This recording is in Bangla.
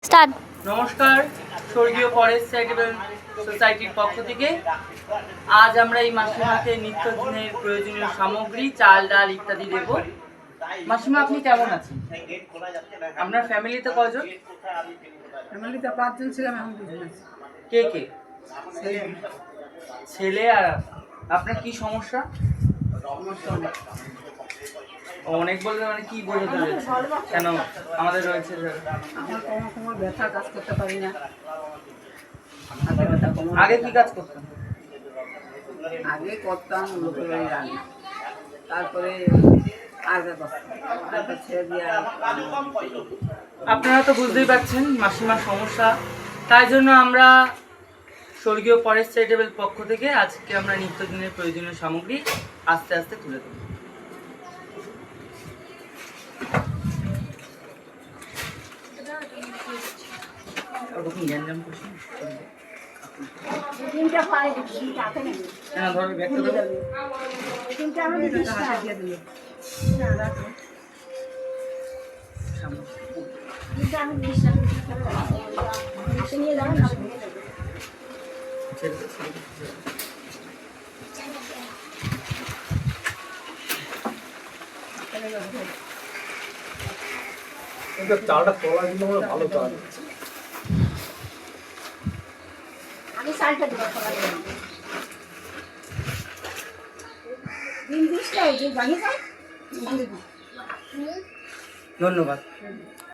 স্টার্ট। নমস্কার, স্বর্গীয় ফরেস্ট চ্যারিটেবল সোসাইটির পক্ষ থেকে আজ আমরা এই মাসিমাকে নিত্যদিনের প্রয়োজনীয় সামগ্রী, চাল, ডাল ইত্যাদি দেব। মাসিমা, আপনি কেমন আছেন? আপনার ফ্যামিলিতে কজন? ফ্যামিলিতে 5 জন ছিলাম, এখন 2 জন আছি। কে কে? ছেলে আর আপনার কি সমস্যা? অনেক বলতে মানে কি বোঝাতে চাইছেন? কেন আমাদের রয়েছে আমার কোমর ব্যথা, কাজ করতে পারি না। হাতে ব্যথা, কোমর আগে কি কাজ করতেন? আগে করতাম লোকের বাড়ি রান্না, তারপরে আগে করতাম, তারপর ছেড়ে দিয়ে আপনারা তো বুঝতেই পারছেন মাসিমার সমস্যা। তাই জন্য আমরা স্বর্গীয় ফরেস্ট চ্যারিটেবল পক্ষ থেকে আজকে আমরা নিত্যদিনের প্রয়োজনীয় সামগ্রী আস্তে আস্তে তুলে দেব। হাতে দিয়ে দিল। চালটা তোলা কিন্তু আমার ভালো চাল। আমি চালটা দেবো দিন 20টা এই যে বানিয়ে যাও। ধন্যবাদ।